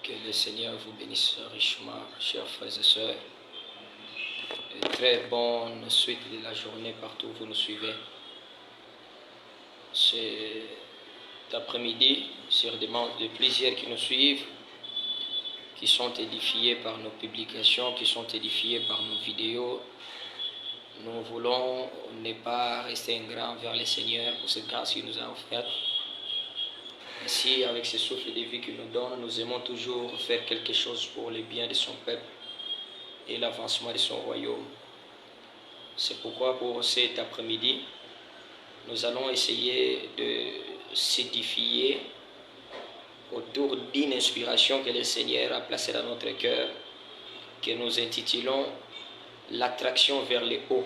Que le Seigneur vous bénisse richement, chers frères et sœurs. Et très bonne suite de la journée partout où vous nous suivez. Cet après-midi, sur demande de plusieurs qui nous suivent, qui sont édifiés par nos publications, qui sont édifiés par nos vidéos, nous voulons ne pas rester ingrats vers le Seigneur pour cette grâce qu'il nous a offerte. Ainsi, avec ce souffle de vie qu'il nous donne, nous aimons toujours faire quelque chose pour le bien de son peuple et l'avancement de son royaume. C'est pourquoi pour cet après-midi, nous allons essayer de s'édifier autour d'une inspiration que le Seigneur a placée dans notre cœur, que nous intitulons « L'attraction vers le haut ».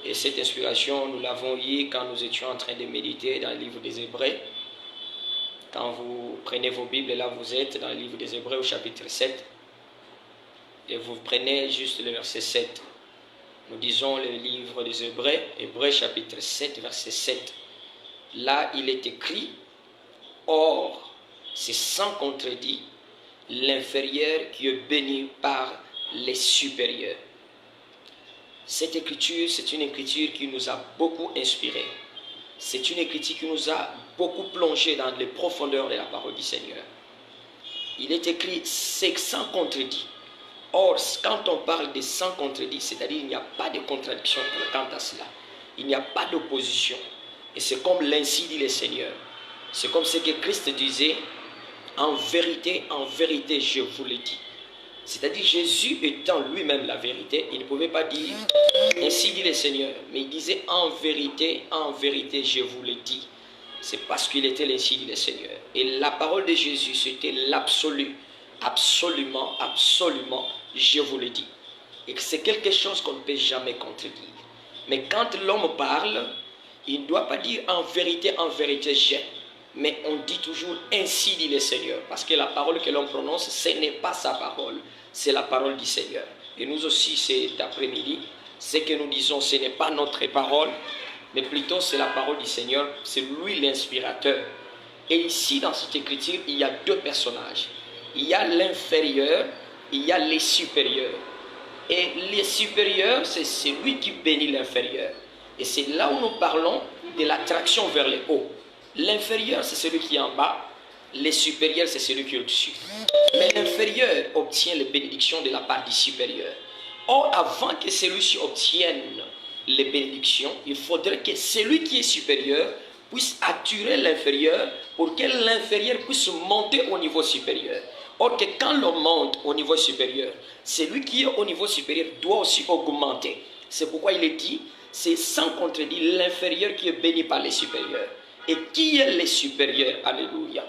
Et cette inspiration, nous l'avons eue quand nous étions en train de méditer dans le livre des Hébreux. Quand vous prenez vos Bibles, là vous êtes dans le livre des Hébreux au chapitre 7. Et vous prenez juste le verset 7. Nous disons le livre des Hébreux, Hébreux chapitre 7, verset 7. Là, il est écrit, « Or, c'est sans contredit, l'inférieur qui est béni par les supérieurs. » Cette écriture, c'est une écriture qui nous a beaucoup inspiré. C'est une écriture qui nous a beaucoup plongé dans les profondeurs de la parole du Seigneur. Il est écrit, c'est sans contredit. Or, quand on parle de sans contredit, c'est-à-dire il n'y a pas de contradiction quant à cela. Il n'y a pas d'opposition. Et c'est comme l'ainsi dit le Seigneur. C'est comme ce que Christ disait, en vérité, je vous le dis. C'est-à-dire Jésus étant lui-même la vérité, il ne pouvait pas dire ainsi dit le Seigneur, mais il disait en vérité, je vous le dis. C'est parce qu'il était l'ainsi dit le Seigneur. Et la parole de Jésus, c'était l'absolu, absolument, je vous le dis. Et que c'est quelque chose qu'on ne peut jamais contredire. Mais quand l'homme parle, il ne doit pas dire en vérité, j'ai. Mais on dit toujours ainsi dit le Seigneur. Parce que la parole que l'on prononce, ce n'est pas sa parole. C'est la parole du Seigneur. Et nous aussi, cet après-midi, ce que nous disons, ce n'est pas notre parole, mais plutôt c'est la parole du Seigneur. C'est lui l'inspirateur. Et ici, dans cette écriture, il y a deux personnages. Il y a l'inférieur, il y a les supérieurs. Et les supérieurs, c'est celui qui bénit l'inférieur. Et c'est là où nous parlons de l'attraction vers le haut. L'inférieur, c'est celui qui est en bas. Les supérieurs, c'est celui qui est au-dessus. Mais l'inférieur obtient les bénédictions de la part du supérieur. Or, avant que celui-ci obtienne les bénédictions, il faudrait que celui qui est supérieur puisse attirer l'inférieur pour que l'inférieur puisse monter au niveau supérieur. Or, que quand l'on monte au niveau supérieur, celui qui est au niveau supérieur doit aussi augmenter. C'est pourquoi il est dit, c'est sans contredit l'inférieur qui est béni par les supérieurs. Et qui est le supérieur? Alléluia.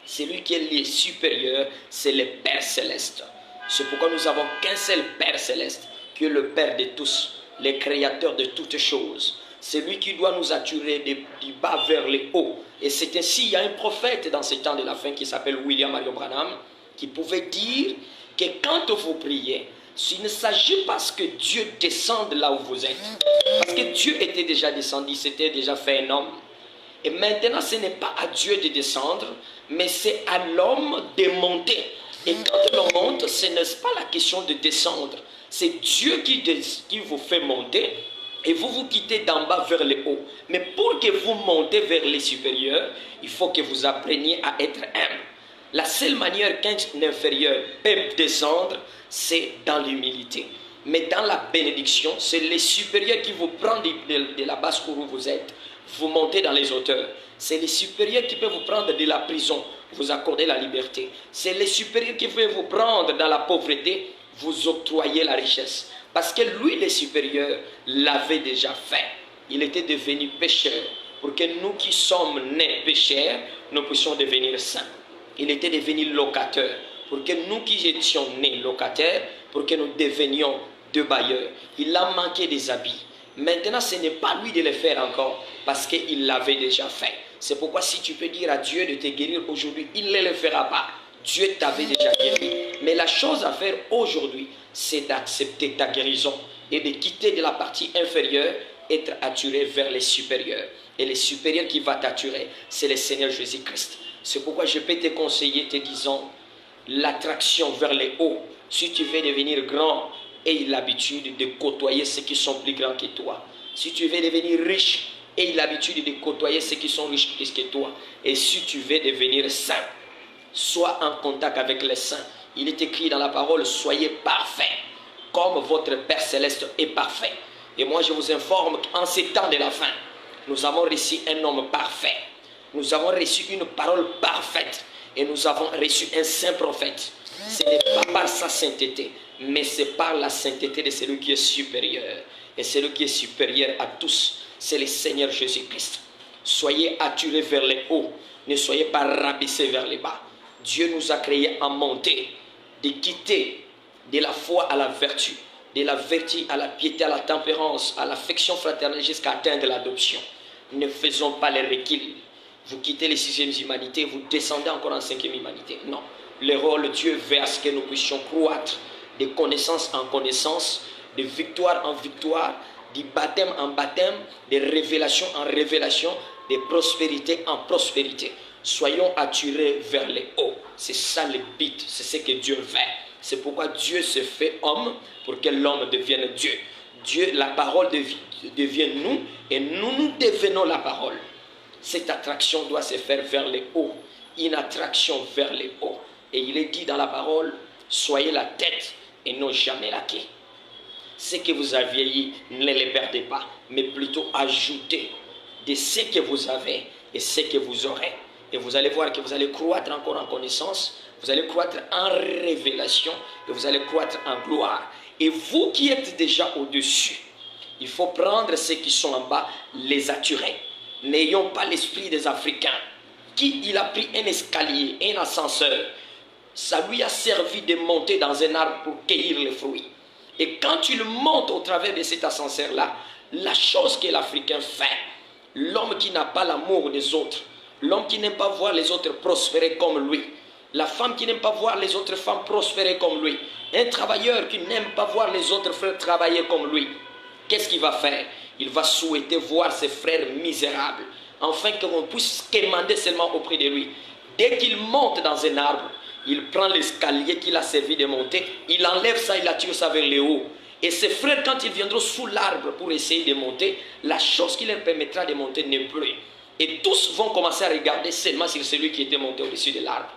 Celui qui est le supérieur, c'est le Père Céleste. C'est pourquoi nous avons qu'un seul Père Céleste, qui est le Père de tous, le Créateur de toutes choses. C'est lui qui doit nous attirer du bas vers le haut. Et c'est ainsi, il y a un prophète dans ces temps de la fin qui s'appelle William Marion Branham, qui pouvait dire que quand vous priez, il ne s'agit pas que Dieu descende là où vous êtes. Parce que Dieu était déjà descendu, c'était déjà fait un homme. Et maintenant, ce n'est pas à Dieu de descendre, mais c'est à l'homme de monter. Et quand l'on monte, ce n'est pas la question de descendre. C'est Dieu qui vous fait monter et vous vous quittez d'en bas vers le haut. Mais pour que vous montez vers les supérieurs, il faut que vous appreniez à être humble. La seule manière qu'un inférieur peut descendre, c'est dans l'humilité. Mais dans la bénédiction, c'est les supérieurs qui vous prennent de la basse-cour où vous êtes. Vous montez dans les hauteurs. C'est les supérieurs qui peuvent vous prendre de la prison, vous accorder la liberté. C'est les supérieurs qui peuvent vous prendre dans la pauvreté, vous octroyer la richesse. Parce que lui, le supérieur, l'avait déjà fait. Il était devenu pécheur pour que nous qui sommes nés pécheurs, nous puissions devenir saints. Il était devenu locateur pour que nous qui étions nés locataires, pour que nous devenions deux bailleurs. Il a manqué des habits. Maintenant, ce n'est pas lui de le faire encore, parce qu'il l'avait déjà fait. C'est pourquoi si tu peux dire à Dieu de te guérir aujourd'hui, il ne le fera pas. Dieu t'avait déjà guéri. Mais la chose à faire aujourd'hui, c'est d'accepter ta guérison et de quitter de la partie inférieure, être attiré vers les supérieurs. Et les supérieurs qui va t'attirer, c'est le Seigneur Jésus-Christ. C'est pourquoi je peux te conseiller te disant, l'attraction vers les hauts. Si tu veux devenir grand, aie l'habitude de côtoyer ceux qui sont plus grands que toi. Si tu veux devenir riche, aie l'habitude de côtoyer ceux qui sont riches plus que toi. Et si tu veux devenir saint, sois en contact avec les saints. Il est écrit dans la parole, soyez parfaits, comme votre Père Céleste est parfait. Et moi je vous informe qu'en ces temps de la fin, nous avons reçu un homme parfait. Nous avons reçu une parole parfaite. Et nous avons reçu un saint prophète. Ce n'est pas par sa sainteté, mais c'est par la sainteté de celui qui est supérieur. Et celui qui est supérieur à tous, c'est le Seigneur Jésus-Christ. Soyez attirés vers les hauts, ne soyez pas rabaissés vers les bas. Dieu nous a créés en montée, de quitter de la foi à la vertu, de la vertu à la piété, à la tempérance, à l'affection fraternelle jusqu'à atteindre l'adoption. Ne faisons pas les reculs. Vous quittez les sixièmes humanités, vous descendez encore en cinquième humanité. Non. Le rôle de Dieu veut à ce que nous puissions croître de connaissance en connaissance, de victoire en victoire, de baptême en baptême, de révélation en révélation, de prospérité en prospérité. Soyons attirés vers les hauts. C'est ça le but, c'est ce que Dieu veut. C'est pourquoi Dieu se fait homme pour que l'homme devienne Dieu. Dieu, la parole devient nous et nous devenons la parole. Cette attraction doit se faire vers les hauts, une attraction vers les hauts. Et il est dit dans la parole, soyez la tête et non jamais la queue. Ce que vous aviez eu, ne les perdez pas, mais plutôt ajoutez de ce que vous avez et ce que vous aurez. Et vous allez voir que vous allez croître encore en connaissance, vous allez croître en révélation et vous allez croître en gloire. Et vous qui êtes déjà au-dessus, il faut prendre ceux qui sont en bas, les attirer. N'ayons pas l'esprit des Africains. Qui il a pris un escalier, un ascenseur. Ça lui a servi de monter dans un arbre pour cueillir les fruits. Et quand il monte au travers de cet ascenseur-là, la chose que l'Africain fait, l'homme qui n'a pas l'amour des autres, l'homme qui n'aime pas voir les autres prospérer comme lui, la femme qui n'aime pas voir les autres femmes prospérer comme lui, un travailleur qui n'aime pas voir les autres frères travailler comme lui, qu'est-ce qu'il va faire? Il va souhaiter voir ses frères misérables, afin qu'on puisse quémander seulement auprès de lui. Dès qu'il monte dans un arbre, il prend l'escalier qu'il a servi de monter, il enlève ça, il attire ça vers le haut. Et ses frères, quand ils viendront sous l'arbre pour essayer de monter, la chose qui leur permettra de monter n'est plus. Et tous vont commencer à regarder seulement sur celui qui était monté au-dessus de l'arbre.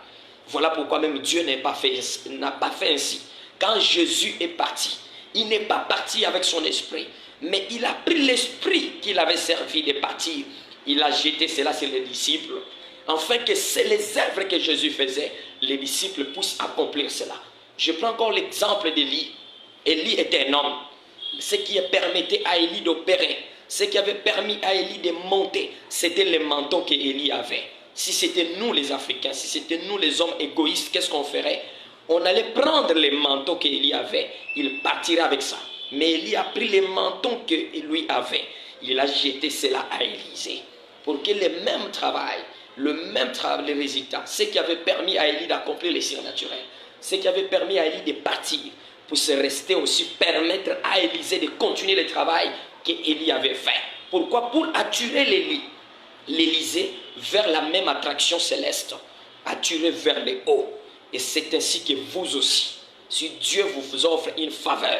Voilà pourquoi même Dieu n'a pas fait ainsi. Quand Jésus est parti, il n'est pas parti avec son esprit, mais il a pris l'esprit qu'il avait servi de partir. Il a jeté cela sur les disciples, afin que c'est les œuvres que Jésus faisait, les disciples puissent accomplir cela. Je prends encore l'exemple d'Élie. Élie était un homme. Ce qui permettait à Élie d'opérer, ce qui avait permis à Élie de monter, c'était le manteau qu'Élie avait. Si c'était nous les Africains, si c'était nous les hommes égoïstes, qu'est-ce qu'on ferait? On allait prendre les manteaux qu'Élie avait, il partirait avec ça. Mais Élie a pris les manteaux que lui avait, il a jeté cela à Élisée. Pour que le même travail, le résultat, ce qui avait permis à Élie d'accomplir les surnaturels, ce qui avait permis à Élie de partir, pour se rester aussi, permettre à Élisée de continuer le travail qu'Élie avait fait. Pourquoi? Pour attirer l'Élysée vers la même attraction céleste, attirer vers les hauts. Et c'est ainsi que vous aussi, si Dieu vous offre une faveur,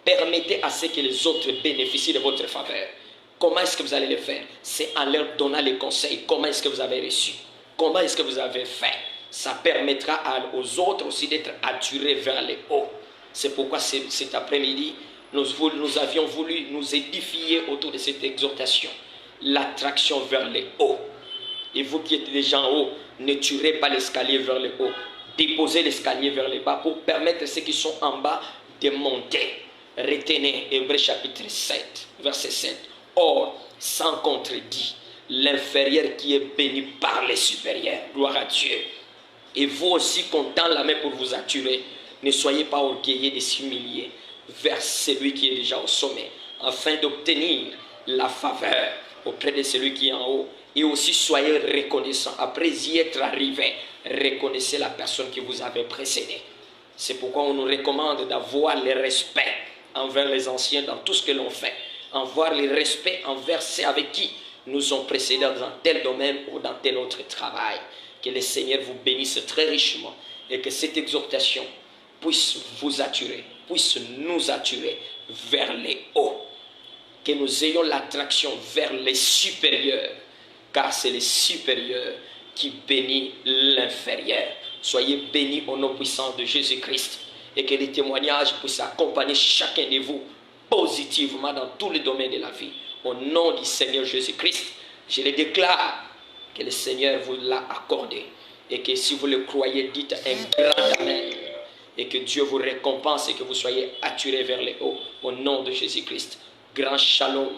permettez à ce que les autres bénéficient de votre faveur. Comment est-ce que vous allez le faire? C'est en leur donnant les conseils. Comment est-ce que vous avez reçu? Comment est-ce que vous avez fait? Ça permettra aux autres aussi d'être attirés vers les hauts. C'est pourquoi cet après-midi, nous avions voulu nous édifier autour de cette exhortation. L'attraction vers les hauts. Et vous qui êtes déjà en haut, ne tuerez pas l'escalier vers le haut. Déposez l'escalier vers le bas pour permettre à ceux qui sont en bas de monter. Retenez Hébreux chapitre 7, verset 7. Or, sans contredit, l'inférieur qui est béni par les supérieurs. Gloire à Dieu. Et vous aussi, comptant la main pour vous attirer, ne soyez pas orgueilleux de s'humilier vers celui qui est déjà au sommet, afin d'obtenir la faveur auprès de celui qui est en haut. Et aussi soyez reconnaissants. Après y être arrivé, reconnaissez la personne qui vous avait précédé. C'est pourquoi on nous recommande d'avoir le respect envers les anciens dans tout ce que l'on fait. Avoir le respect envers ceux avec qui nous ont précédés dans tel domaine ou dans tel autre travail. Que le Seigneur vous bénisse très richement et que cette exhortation puisse vous attirer, puisse nous attirer vers les hauts. Que nous ayons l'attraction vers les supérieurs, car c'est les supérieurs qui bénissent l'inférieur. Soyez bénis au nom puissant de Jésus-Christ et que les témoignages puissent accompagner chacun de vous positivement dans tous les domaines de la vie. Au nom du Seigneur Jésus-Christ, je le déclare que le Seigneur vous l'a accordé et que si vous le croyez, dites un grand amen et que Dieu vous récompense et que vous soyez attirés vers les hauts au nom de Jésus-Christ. Grand shalom.